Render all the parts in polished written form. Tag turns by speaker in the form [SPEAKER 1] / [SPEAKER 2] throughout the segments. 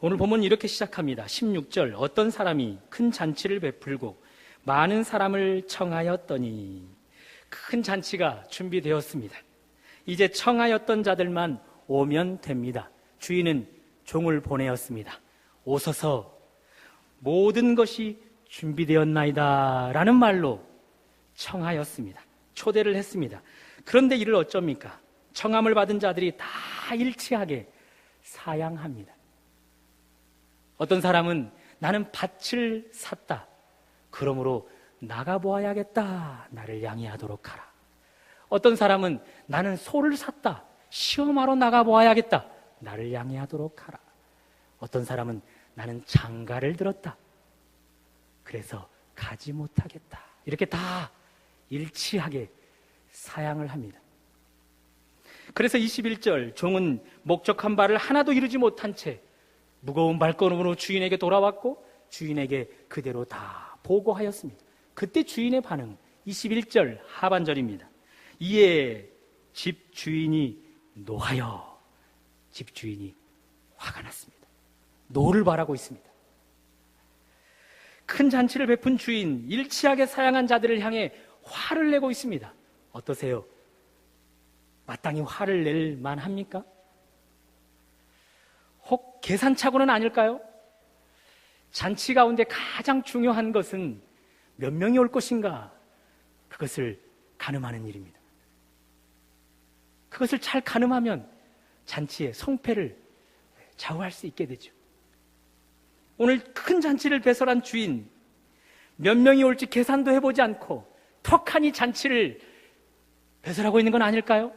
[SPEAKER 1] 오늘 본문 이렇게 시작합니다. 16절, 어떤 사람이 큰 잔치를 베풀고 많은 사람을 청하였더니, 큰 잔치가 준비되었습니다. 이제 청하였던 자들만 오면 됩니다. 주인은 종을 보내었습니다. 오소서, 모든 것이 준비되었나이다 라는 말로 청하였습니다. 초대를 했습니다. 그런데 이를 어쩝니까? 청함을 받은 자들이 다 일치하게 사양합니다. 어떤 사람은 나는 밭을 샀다, 그러므로 나가보아야겠다, 나를 양해하도록 하라. 어떤 사람은 나는 소를 샀다, 시험하러 나가보아야겠다, 나를 양해하도록 하라. 어떤 사람은 나는 장가를 들었다, 그래서 가지 못하겠다. 이렇게 다 일치하게 사양을 합니다. 그래서 21절, 종은 목적한 바를 하나도 이루지 못한 채 무거운 발걸음으로 주인에게 돌아왔고 주인에게 그대로 다 보고하였습니다. 그때 주인의 반응, 21절 하반절입니다. 이에 집주인이 노하여, 집주인이 화가 났습니다. 노를 바라고 있습니다. 큰 잔치를 베푼 주인, 일치하게 사양한 자들을 향해 화를 내고 있습니다. 어떠세요? 마땅히 화를 낼 만합니까? 혹 계산착오는 아닐까요? 잔치 가운데 가장 중요한 것은 몇 명이 올 것인가, 그것을 가늠하는 일입니다. 그것을 잘 가늠하면 잔치의 성패를 좌우할 수 있게 되죠. 오늘 큰 잔치를 배설한 주인, 몇 명이 올지 계산도 해보지 않고 턱하니 잔치를 배설하고 있는 건 아닐까요?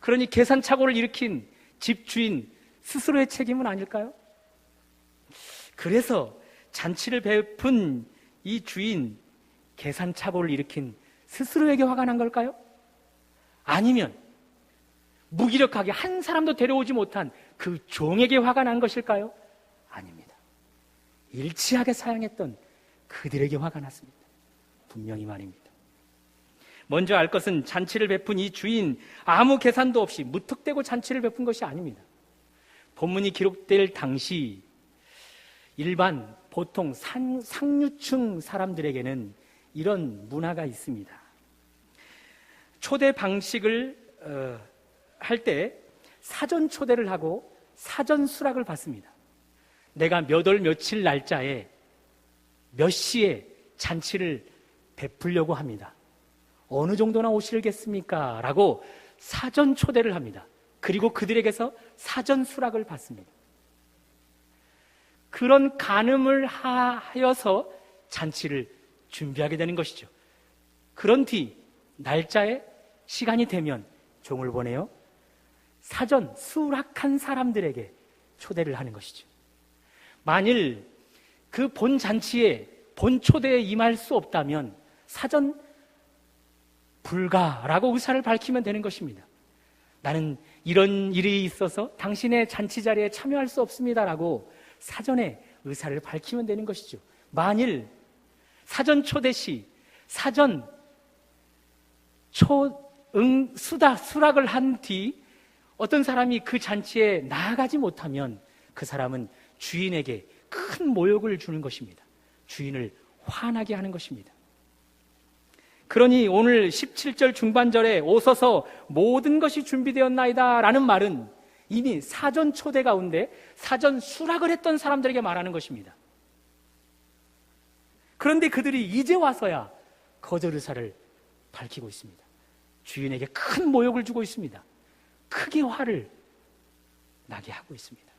[SPEAKER 1] 그러니 계산착오를 일으킨 집주인 스스로의 책임은 아닐까요? 그래서 잔치를 베푼 이 주인, 계산착오를 일으킨 스스로에게 화가 난 걸까요? 아니면 무기력하게 한 사람도 데려오지 못한 그 종에게 화가 난 것일까요? 아닙니다. 일치하게 사양했던 그들에게 화가 났습니다. 분명히 말입니다. 먼저 알 것은 잔치를 베푼 이 주인, 아무 계산도 없이 무턱대고 잔치를 베푼 것이 아닙니다. 본문이 기록될 당시 일반 보통 상류층 사람들에게는 이런 문화가 있습니다. 초대 방식을 할 때 사전 초대를 하고 사전 수락을 받습니다. 내가 몇 월 며칠 날짜에 몇 시에 잔치를 베풀려고 합니다. 어느 정도나 오시겠습니까? 라고 사전 초대를 합니다. 그리고 그들에게서 사전 수락을 받습니다. 그런 간음을 하여서 잔치를 준비하게 되는 것이죠. 그런 뒤 날짜에 시간이 되면 종을 보내요 사전 수락한 사람들에게 초대를 하는 것이죠. 만일 그 본 잔치에 본 초대에 임할 수 없다면 사전 불가라고 의사를 밝히면 되는 것입니다. 나는 이런 일이 있어서 당신의 잔치 자리에 참여할 수 없습니다라고 사전에 의사를 밝히면 되는 것이죠. 만일 사전 초대 시 사전 수락을 한 뒤 어떤 사람이 그 잔치에 나아가지 못하면 그 사람은 주인에게 큰 모욕을 주는 것입니다. 주인을 화나게 하는 것입니다. 그러니 오늘 17절 중반절에 오소서 모든 것이 준비되었나이다 라는 말은 이미 사전 초대 가운데 사전 수락을 했던 사람들에게 말하는 것입니다. 그런데 그들이 이제 와서야 거절 의사를 밝히고 있습니다. 주인에게 큰 모욕을 주고 있습니다. 크게 화를 나게 하고 있습니다.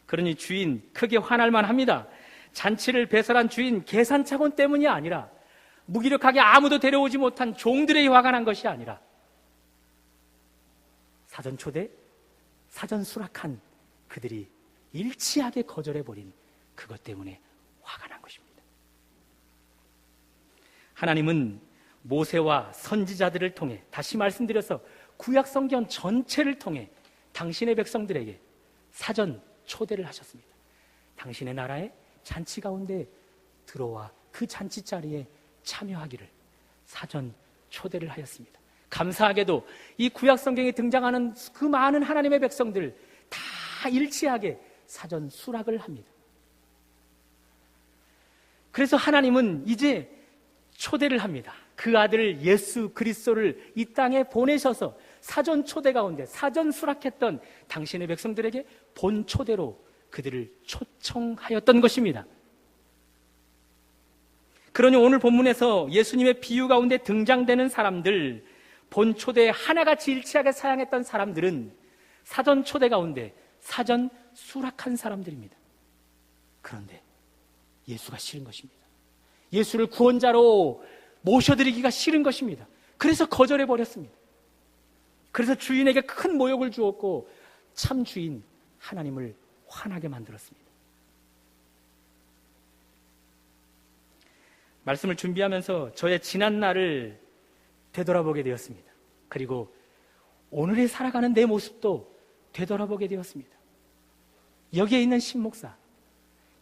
[SPEAKER 1] 그러니 주인 크게 화날 만합니다. 잔치를 배설한 주인 계산착오 때문이 아니라 무기력하게 아무도 데려오지 못한 종들의 화가 난 것이 아니라 사전 초대, 사전 수락한 그들이 일치하게 거절해버린 그것 때문에 화가 난 것입니다. 하나님은 모세와 선지자들을 통해, 다시 말씀드려서 구약 성경 전체를 통해 당신의 백성들에게 사전 초대를 하셨습니다. 당신의 나라의 잔치 가운데 들어와 그 잔치 자리에 참여하기를 사전 초대를 하였습니다. 감사하게도 이 구약 성경에 등장하는 그 많은 하나님의 백성들 다 다 일치하게 사전 수락을 합니다. 그래서 하나님은 이제 초대를 합니다. 그 아들 예수 그리스도를 이 땅에 보내셔서 사전 초대 가운데 사전 수락했던 당신의 백성들에게 본 초대로 그들을 초청하였던 것입니다. 그러니 오늘 본문에서 예수님의 비유 가운데 등장되는 사람들, 본 초대에 하나같이 일치하게 사용했던 사람들은 사전 초대 가운데 사전 수락한 사람들입니다. 그런데 예수가 싫은 것입니다. 예수를 구원자로 모셔드리기가 싫은 것입니다. 그래서 거절해버렸습니다. 그래서 주인에게 큰 모욕을 주었고 참 주인 하나님을 화나게 만들었습니다. 말씀을 준비하면서 저의 지난 날을 되돌아보게 되었습니다. 그리고 오늘에 살아가는 내 모습도 되돌아보게 되었습니다. 여기에 있는 신목사,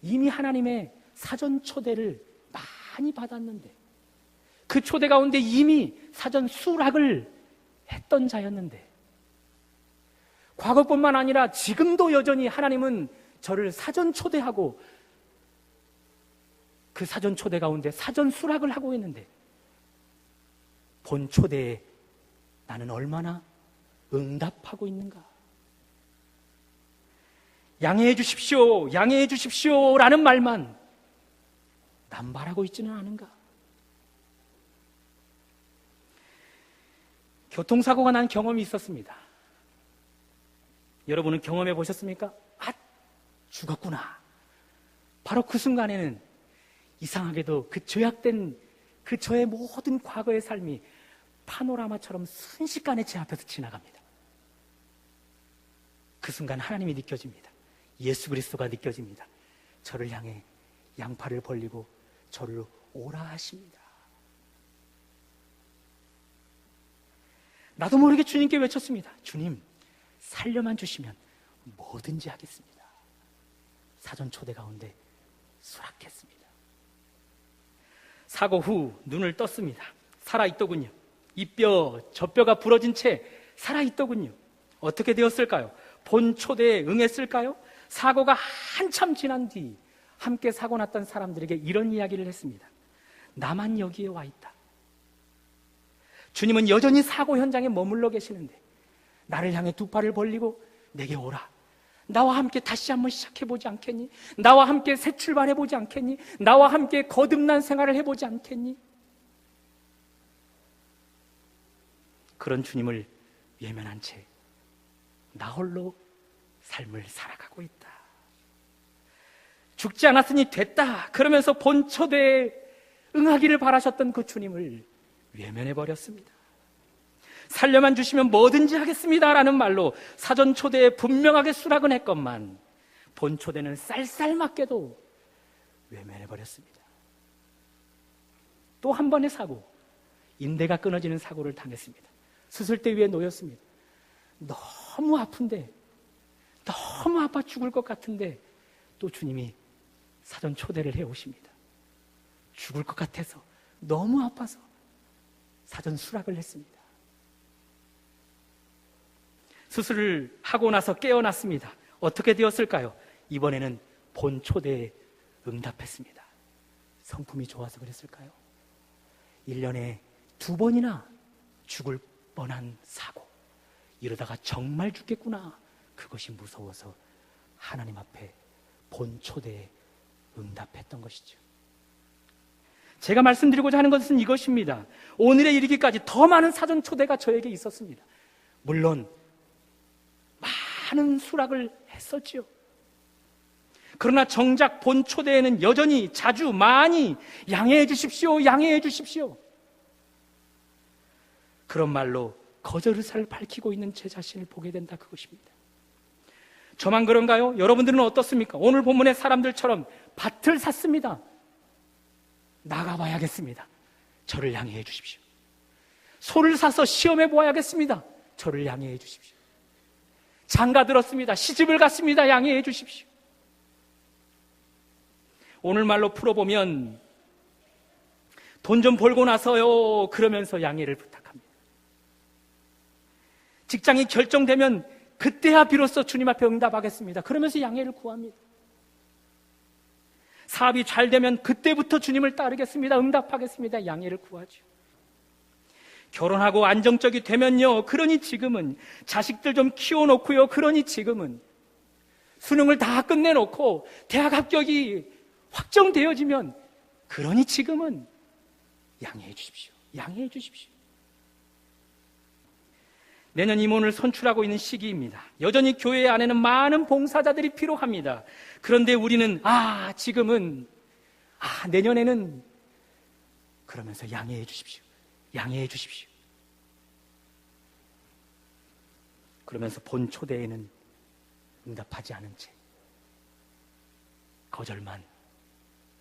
[SPEAKER 1] 이미 하나님의 사전 초대를 많이 받았는데 그 초대 가운데 이미 사전 수락을 했던 자였는데 과거뿐만 아니라 지금도 여전히 하나님은 저를 사전 초대하고 그 사전 초대 가운데 사전 수락을 하고 있는데 본 초대에 나는 얼마나 응답하고 있는가? 양해해 주십시오, 양해해 주십시오 라는 말만 남발하고 있지는 않은가? 교통사고가 난 경험이 있었습니다. 여러분은 경험해 보셨습니까? 아, 죽었구나. 바로 그 순간에는 이상하게도 그 죄악된 그 저의 모든 과거의 삶이 파노라마처럼 순식간에 제 앞에서 지나갑니다. 그 순간 하나님이 느껴집니다. 예수 그리스도가 느껴집니다. 저를 향해 양팔을 벌리고 저를 오라 하십니다. 나도 모르게 주님께 외쳤습니다. 주님, 살려만 주시면 뭐든지 하겠습니다. 사전 초대 가운데 수락했습니다. 사고 후 눈을 떴습니다. 살아있더군요. 이 뼈, 저 뼈가 부러진 채 살아있더군요. 어떻게 되었을까요? 본 초대에 응했을까요? 사고가 한참 지난 뒤 함께 사고 났던 사람들에게 이런 이야기를 했습니다. 나만 여기에 와 있다. 주님은 여전히 사고 현장에 머물러 계시는데 나를 향해 두 팔을 벌리고 내게 오라. 나와 함께 다시 한번 시작해보지 않겠니? 나와 함께 새 출발해보지 않겠니? 나와 함께 거듭난 생활을 해보지 않겠니? 그런 주님을 외면한 채 나 홀로 삶을 살아가고 있다. 죽지 않았으니 됐다. 그러면서 본 초대에 응하기를 바라셨던 그 주님을 외면해버렸습니다. 살려만 주시면 뭐든지 하겠습니다 라는 말로 사전 초대에 분명하게 수락은 했건만 본 초대는 쌀쌀맞게도 외면해버렸습니다. 또 한 번의 사고, 인대가 끊어지는 사고를 당했습니다. 수술대 위에 놓였습니다. 너무 아픈데, 너무 아파 죽을 것 같은데 또 주님이 사전 초대를 해오십니다. 죽을 것 같아서, 너무 아파서 사전 수락을 했습니다. 수술을 하고 나서 깨어났습니다. 어떻게 되었을까요? 이번에는 본 초대에 응답했습니다. 성품이 좋아서 그랬을까요? 1년에 2번이나 죽을 뻔한 사고, 이러다가 정말 죽겠구나, 그것이 무서워서 하나님 앞에 본 초대에 응답했던 것이죠. 제가 말씀드리고자 하는 것은 이것입니다. 오늘에 이르기까지 더 많은 사전 초대가 저에게 있었습니다. 물론 많은 수락을 했었지요. 그러나 정작 본 초대에는 여전히 자주 많이 양해해 주십시오, 양해해 주십시오, 그런 말로 거절의사를 밝히고 있는 제 자신을 보게 된다, 그것입니다. 저만 그런가요? 여러분들은 어떻습니까? 오늘 본문의 사람들처럼 밭을 샀습니다. 나가봐야겠습니다. 저를 양해해 주십시오. 소를 사서 시험해 보아야겠습니다. 저를 양해해 주십시오. 장가 들었습니다. 시집을 갔습니다. 양해해 주십시오. 오늘 말로 풀어보면 돈 좀 벌고 나서요, 그러면서 양해를 부탁합니다. 직장이 결정되면 그때야 비로소 주님 앞에 응답하겠습니다. 그러면서 양해를 구합니다. 사업이 잘 되면 그때부터 주님을 따르겠습니다. 응답하겠습니다. 양해를 구하죠. 결혼하고 안정적이 되면요, 그러니 지금은 자식들 좀 키워놓고요, 그러니 지금은 수능을 다 끝내놓고 대학 합격이 확정되어지면 그러니 지금은 양해해 주십시오. 양해해 주십시오. 내년 임원을 선출하고 있는 시기입니다. 여전히 교회 안에는 많은 봉사자들이 필요합니다. 그런데 우리는 지금은 내년에는 그러면서 양해해 주십시오. 양해해 주십시오. 그러면서 본 초대에는 응답하지 않은 채 거절만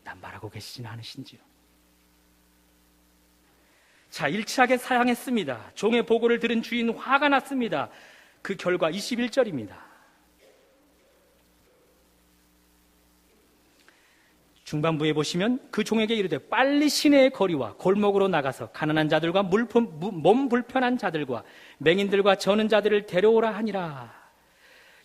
[SPEAKER 1] 남발하고 계시지는 않으신지요? 자, 일치하게 사양했습니다. 종의 보고를 들은 주인 화가 났습니다. 그 결과 21절입니다. 중반부에 보시면 그 종에게 이르되 빨리 시내의 거리와 골목으로 나가서 가난한 자들과 몸 불편한 자들과 맹인들과 저는 자들을 데려오라 하니라.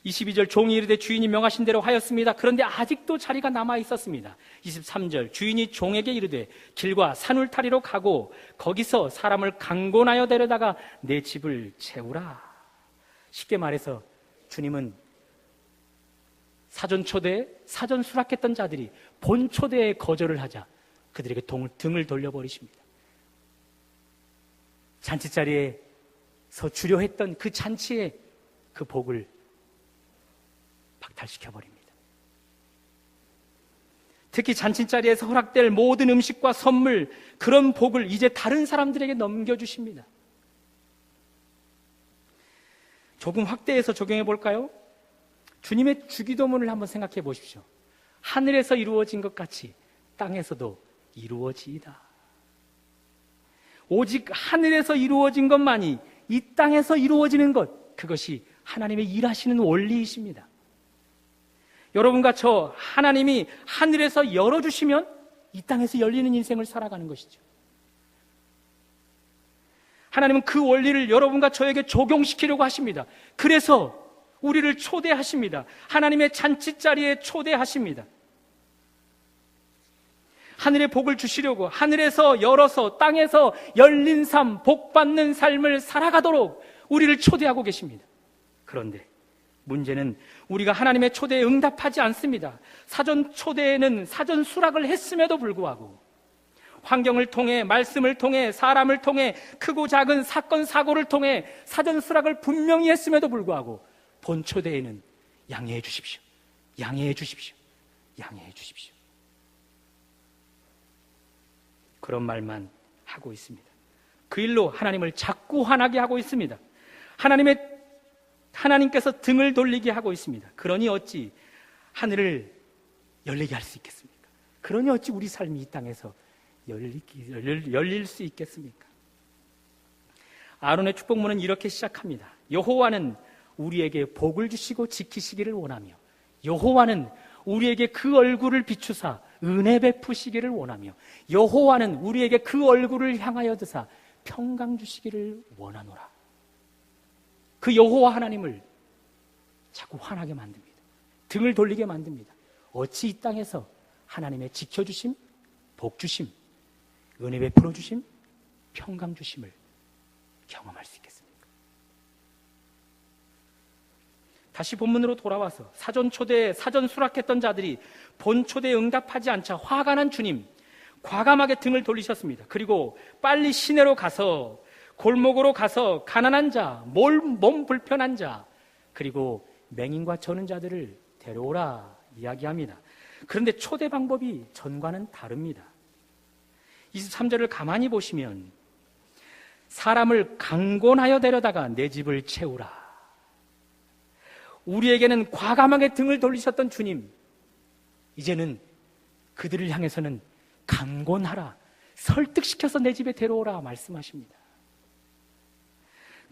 [SPEAKER 1] 22절 종이 이르되 주인이 명하신 대로 하였습니다. 그런데 아직도 자리가 남아 있었습니다. 23절 주인이 종에게 이르되 길과 산울타리로 가고 거기서 사람을 강권하여 데려다가 내 집을 채우라. 쉽게 말해서 주님은 사전 초대에 사전 수락했던 자들이 본 초대에 거절을 하자 그들에게 등을 돌려버리십니다. 잔치자리에서 주려 했던 그 잔치의 그 복을 박탈시켜버립니다. 특히 잔치자리에서 허락될 모든 음식과 선물, 그런 복을 이제 다른 사람들에게 넘겨주십니다. 조금 확대해서 적용해 볼까요? 주님의 주기도문을 한번 생각해 보십시오. 하늘에서 이루어진 것 같이 땅에서도 이루어지이다. 오직 하늘에서 이루어진 것만이 이 땅에서 이루어지는 것, 그것이 하나님의 일하시는 원리이십니다. 여러분과 저 하나님이 하늘에서 열어주시면 이 땅에서 열리는 인생을 살아가는 것이죠. 하나님은 그 원리를 여러분과 저에게 적용시키려고 하십니다. 그래서 우리를 초대하십니다. 하나님의 잔치자리에 초대하십니다. 하늘의 복을 주시려고 하늘에서 열어서 땅에서 열린 삶, 복받는 삶을 살아가도록 우리를 초대하고 계십니다. 그런데 문제는 우리가 하나님의 초대에 응답하지 않습니다. 사전 초대에는 사전 수락을 했음에도 불구하고 환경을 통해, 말씀을 통해, 사람을 통해, 크고 작은 사건 사고를 통해 사전 수락을 분명히 했음에도 불구하고 본 초대에는 양해해 주십시오. 양해해 주십시오. 양해해 주십시오. 그런 말만 하고 있습니다. 그 일로 하나님을 자꾸 화나게 하고 있습니다. 하나님께서 등을 돌리게 하고 있습니다. 그러니 어찌 하늘을 열리게 할 수 있겠습니까? 그러니 어찌 우리 삶이 이 땅에서 열릴 수 있겠습니까? 아론의 축복문은 이렇게 시작합니다. 여호와는 우리에게 복을 주시고 지키시기를 원하며 여호와는 우리에게 그 얼굴을 비추사 은혜 베푸시기를 원하며 여호와는 우리에게 그 얼굴을 향하여 드사 평강 주시기를 원하노라. 그 여호와 하나님을 자꾸 화나게 만듭니다. 등을 돌리게 만듭니다. 어찌 이 땅에서 하나님의 지켜주심, 복주심, 은혜 베풀어 주심, 평강 주심을 경험할 수 있겠습니까? 다시 본문으로 돌아와서 사전 초대에 사전 수락했던 자들이 본 초대에 응답하지 않자 화가 난 주님, 과감하게 등을 돌리셨습니다. 그리고 빨리 시내로 가서 골목으로 가서 가난한 자, 몸 불편한 자, 그리고 맹인과 저는 자들을 데려오라 이야기합니다. 그런데 초대 방법이 전과는 다릅니다. 23절을 가만히 보시면 사람을 강권하여 데려다가 내 집을 채우라. 우리에게는 과감하게 등을 돌리셨던 주님, 이제는 그들을 향해서는 강권하라, 설득시켜서 내 집에 데려오라 말씀하십니다.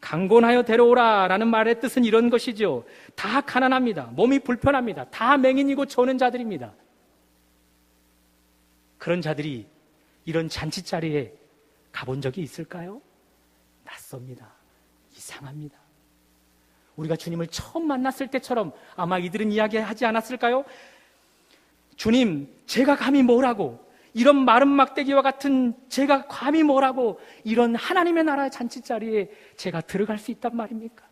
[SPEAKER 1] 강권하여 데려오라 라는 말의 뜻은 이런 것이죠. 다 가난합니다. 몸이 불편합니다. 다 맹인이고 저는 자들입니다. 그런 자들이 이런 잔치자리에 가본 적이 있을까요? 낯섭니다. 이상합니다. 우리가 주님을 처음 만났을 때처럼 아마 이들은 이야기하지 않았을까요? 주님, 제가 감히 뭐라고, 이런 마른 막대기와 같은 제가 감히 뭐라고 이런 하나님의 나라의 잔치자리에 제가 들어갈 수 있단 말입니까?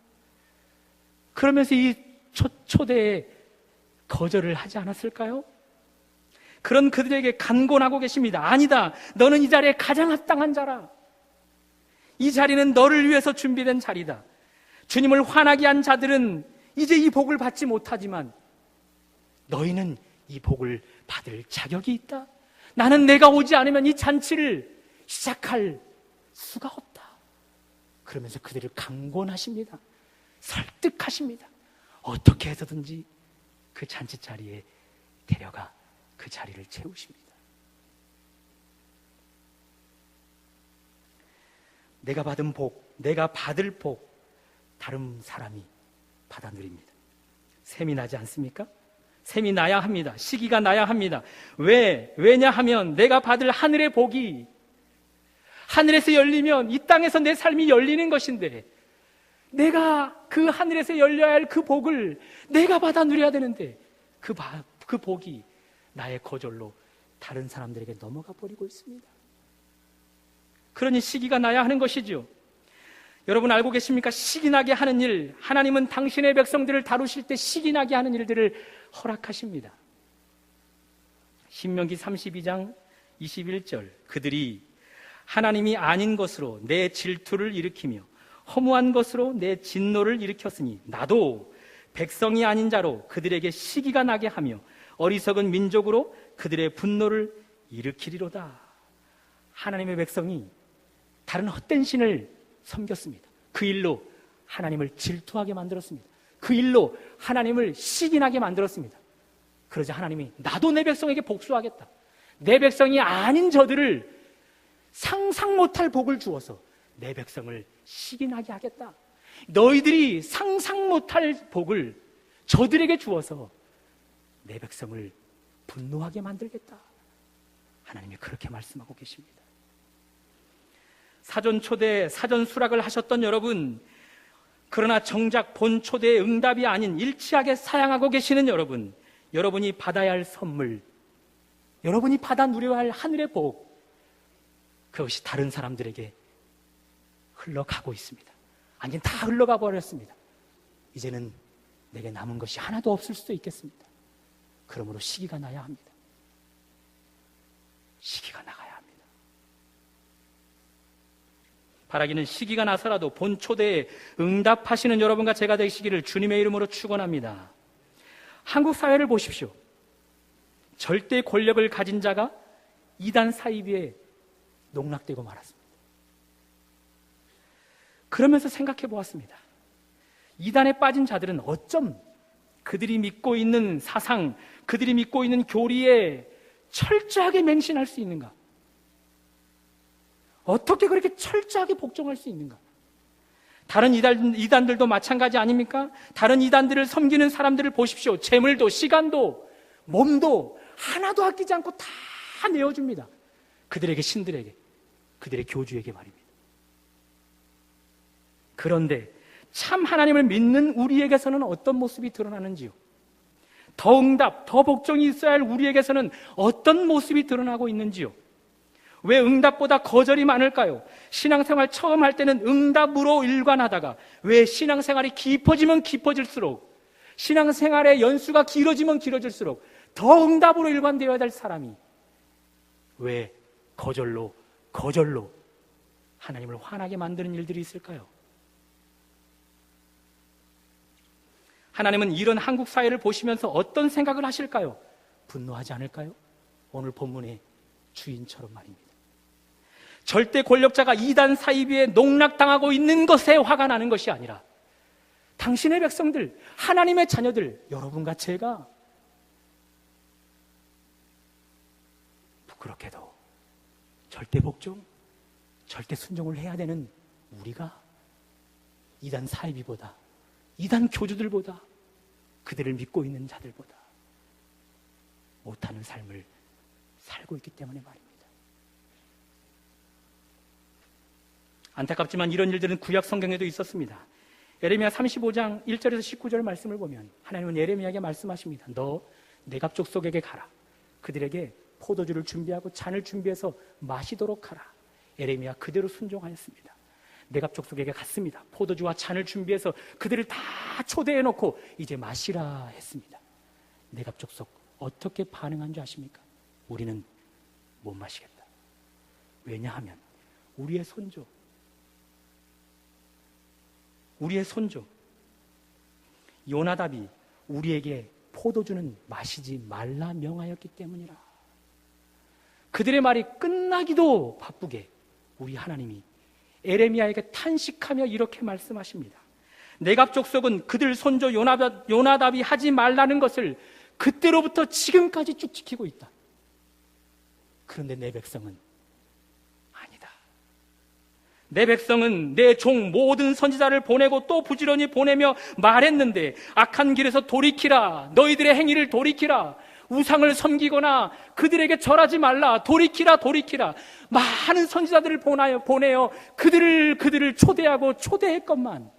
[SPEAKER 1] 그러면서 이 초대에 거절을 하지 않았을까요? 그런 그들에게 간곤하고 계십니다. 아니다, 너는 이 자리에 가장 합당한 자라. 이 자리는 너를 위해서 준비된 자리다. 주님을 화나게 한 자들은 이제 이 복을 받지 못하지만 너희는 이 복을 받을 자격이 있다. 나는 내가 오지 않으면 이 잔치를 시작할 수가 없다. 그러면서 그들을 강권하십니다. 설득하십니다. 어떻게 해서든지 그 잔치 자리에 데려가 그 자리를 채우십니다. 내가 받은 복, 내가 받을 복, 다른 사람이 받아 누립니다. 샘이 나지 않습니까? 샘이 나야 합니다. 시기가 나야 합니다. 왜냐 하면 내가 받을 하늘의 복이 하늘에서 열리면 이 땅에서 내 삶이 열리는 것인데, 내가 그 하늘에서 열려야 할 그 복을 내가 받아 누려야 되는데 그 복이 나의 거절로 다른 사람들에게 넘어가 버리고 있습니다. 그러니 시기가 나야 하는 것이죠. 여러분 알고 계십니까? 시기 나게 하는 일, 하나님은 당신의 백성들을 다루실 때 시기 나게 하는 일들을 허락하십니다. 신명기 32장 21절, 그들이 하나님이 아닌 것으로 내 질투를 일으키며 허무한 것으로 내 진노를 일으켰으니 나도 백성이 아닌 자로 그들에게 시기가 나게 하며 어리석은 민족으로 그들의 분노를 일으키리로다. 하나님의 백성이 다른 헛된 신을 섬겼습니다. 그 일로 하나님을 질투하게 만들었습니다. 그 일로 하나님을 시기나게 만들었습니다. 그러자 하나님이 나도 내 백성에게 복수하겠다. 내 백성이 아닌 저들을 상상 못할 복을 주어서 내 백성을 시기나게 하겠다. 너희들이 상상 못할 복을 저들에게 주어서 내 백성을 분노하게 만들겠다. 하나님이 그렇게 말씀하고 계십니다. 사전 초대, 사전 수락을 하셨던 여러분, 그러나 정작 본 초대의 응답이 아닌 일치하게 사양하고 계시는 여러분, 여러분이 받아야 할 선물, 여러분이 받아 누려야 할 하늘의 복, 그것이 다른 사람들에게 흘러가고 있습니다. 아니, 다 흘러가 버렸습니다. 이제는 내게 남은 것이 하나도 없을 수도 있겠습니다. 그러므로 시기가 나야 합니다. 시기가 나가야 합니다. 바라기는 시기가 나서라도 본 초대에 응답하시는 여러분과 제가 되시기를 주님의 이름으로 축원합니다. 한국 사회를 보십시오. 절대 권력을 가진 자가 이단 사이비에 농락되고 말았습니다. 그러면서 생각해 보았습니다. 이단에 빠진 자들은 어쩜 그들이 믿고 있는 사상, 그들이 믿고 있는 교리에 철저하게 맹신할 수 있는가? 어떻게 그렇게 철저하게 복종할 수 있는가? 다른 이단들도 마찬가지 아닙니까? 다른 이단들을 섬기는 사람들을 보십시오. 재물도, 시간도, 몸도 하나도 아끼지 않고 다 내어줍니다. 그들에게, 신들에게, 그들의 교주에게 말입니다. 그런데 참 하나님을 믿는 우리에게서는 어떤 모습이 드러나는지요? 더 응답, 더 복종이 있어야 할 우리에게서는 어떤 모습이 드러나고 있는지요? 왜 응답보다 거절이 많을까요? 신앙생활 처음 할 때는 응답으로 일관하다가 왜 신앙생활이 깊어지면 깊어질수록, 신앙생활의 연수가 길어지면 길어질수록 더 응답으로 일관되어야 될 사람이 왜 거절로 하나님을 화나게 만드는 일들이 있을까요? 하나님은 이런 한국 사회를 보시면서 어떤 생각을 하실까요? 분노하지 않을까요? 오늘 본문의 주인처럼 말입니다. 절대 권력자가 이단 사이비에 농락당하고 있는 것에 화가 나는 것이 아니라 당신의 백성들, 하나님의 자녀들, 여러분과 제가 부끄럽게도 절대 복종, 절대 순종을 해야 되는 우리가 이단 사이비보다, 이단 교주들보다, 그들을 믿고 있는 자들보다 못하는 삶을 살고 있기 때문에 말입니다. 안타깝지만 이런 일들은 구약 성경에도 있었습니다. 예레미야 35장 1절에서 19절 말씀을 보면 하나님은 예레미야에게 말씀하십니다. 너 내갑 족속에게 가라. 그들에게 포도주를 준비하고 잔을 준비해서 마시도록 하라. 예레미야 그대로 순종하였습니다. 내갑 족속에게 갔습니다. 포도주와 잔을 준비해서 그들을 다 초대해놓고 이제 마시라 했습니다. 내갑 족속 어떻게 반응한 줄 아십니까? 우리는 못 마시겠다. 왜냐하면 우리의 손조 요나답이 우리에게 포도주는 마시지 말라 명하였기 때문이라. 그들의 말이 끝나기도 바쁘게 우리 하나님이 에레미야에게 탄식하며 이렇게 말씀하십니다. 내갑 족속은 그들 손조 요나답이 하지 말라는 것을 그때로부터 지금까지 쭉 지키고 있다. 그런데 내 백성은 아니다. 내 백성은 내 종 모든 선지자를 보내고 또 부지런히 보내며 말했는데 악한 길에서 돌이키라. 너희들의 행위를 돌이키라. 우상을 섬기거나 그들에게 절하지 말라. 돌이키라. 많은 선지자들을 보내어 그들을 초대했건만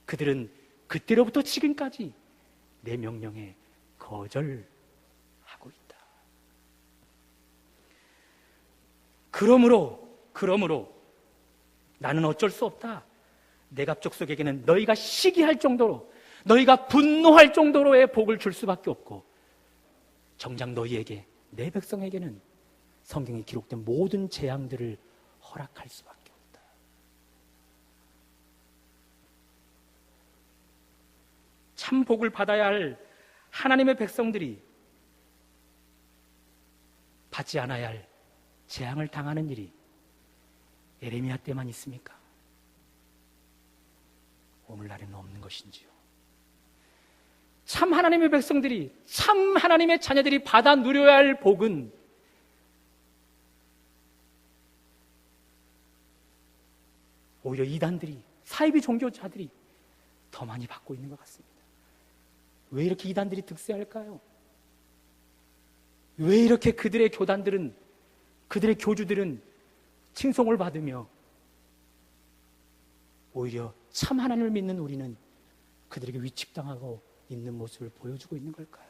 [SPEAKER 1] 그들은 그때로부터 지금까지 내 명령에 거절하고 있다. 그러므로 나는 어쩔 수 없다. 내갑 족속에게는 너희가 시기할 정도로, 너희가 분노할 정도로의 복을 줄 수밖에 없고, 정작 너희에게, 내 백성에게는 성경에 기록된 모든 재앙들을 허락할 수밖에 없다. 참 복을 받아야 할 하나님의 백성들이 받지 않아야 할 재앙을 당하는 일이 예레미야 때만 있습니까? 오늘날에는 없는 것인지요? 참 하나님의 백성들이, 참 하나님의 자녀들이 받아 누려야 할 복은 오히려 이단들이, 사이비 종교자들이 더 많이 받고 있는 것 같습니다. 왜 이렇게 이단들이 득세할까요? 왜 이렇게 그들의 교단들은, 그들의 교주들은 칭송을 받으며 오히려 참 하나님을 믿는 우리는 그들에게 위축당하고 있는 모습을 보여주고 있는 걸까요?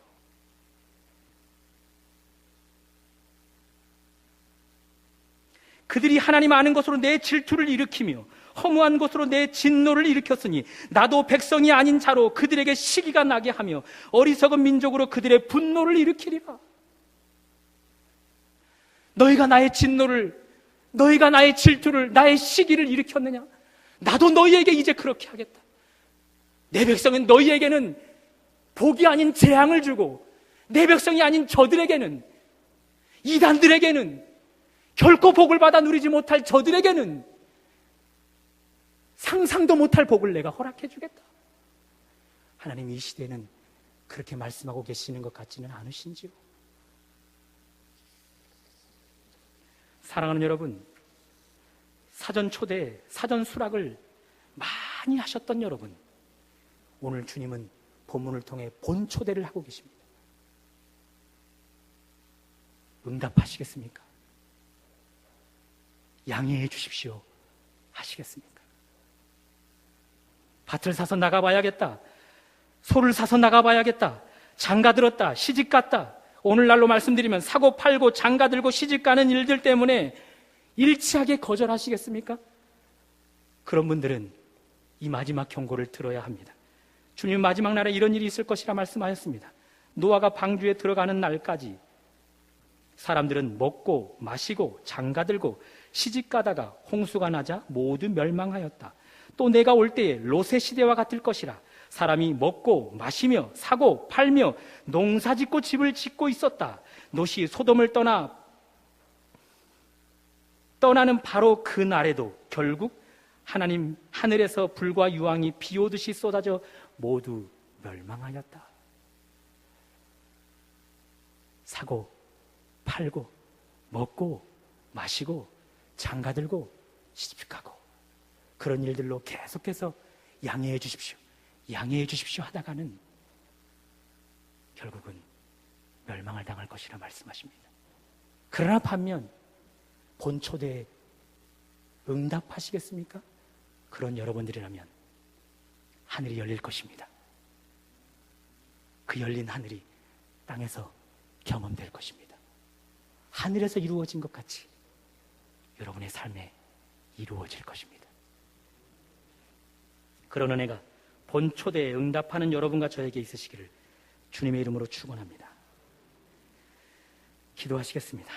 [SPEAKER 1] 그들이 하나님 아는 것으로 내 질투를 일으키며 허무한 것으로 내 진노를 일으켰으니 나도 백성이 아닌 자로 그들에게 시기가 나게 하며 어리석은 민족으로 그들의 분노를 일으키리라. 너희가 나의 진노를, 너희가 나의 질투를, 나의 시기를 일으켰느냐? 나도 너희에게 이제 그렇게 하겠다. 내 백성은 너희에게는 복이 아닌 재앙을 주고, 내 백성이 아닌 저들에게는, 이단들에게는, 결코 복을 받아 누리지 못할 저들에게는 상상도 못할 복을 내가 허락해 주겠다. 하나님 이 시대에는 그렇게 말씀하고 계시는 것 같지는 않으신지요? 사랑하는 여러분, 사전 초대, 사전 수락을 많이 하셨던 여러분, 오늘 주님은 본문을 통해 본 초대를 하고 계십니다. 응답하시겠습니까? 양해해 주십시오 하시겠습니까? 밭을 사서 나가봐야겠다, 소를 사서 나가봐야겠다, 장가들었다, 시집갔다, 오늘날로 말씀드리면 사고 팔고 장가들고 시집가는 일들 때문에 일치하게 거절하시겠습니까? 그런 분들은 이 마지막 경고를 들어야 합니다. 주님 마지막 날에 이런 일이 있을 것이라 말씀하셨습니다. 노아가 방주에 들어가는 날까지 사람들은 먹고 마시고 장가들고 시집가다가 홍수가 나자 모두 멸망하였다. 또 내가 올 때에 롯의 시대와 같을 것이라. 사람이 먹고 마시며 사고 팔며 농사짓고 집을 짓고 있었다. 롯이 소돔을 떠나는 바로 그 날에도 결국 하나님 하늘에서 불과 유황이 비 오듯이 쏟아져 모두 멸망하였다. 사고 팔고 먹고 마시고 장가들고 시집가고 그런 일들로 계속해서 양해해 주십시오, 양해해 주십시오 하다가는 결국은 멸망을 당할 것이라 말씀하십니다. 그러나 반면 본 초대에 응답하시겠습니까? 그런 여러분들이라면 하늘이 열릴 것입니다. 그 열린 하늘이 땅에서 경험될 것입니다. 하늘에서 이루어진 것 같이 여러분의 삶에 이루어질 것입니다. 그런 은혜가 본 초대에 응답하는 여러분과 저에게 있으시기를 주님의 이름으로 축원합니다. 기도하시겠습니다.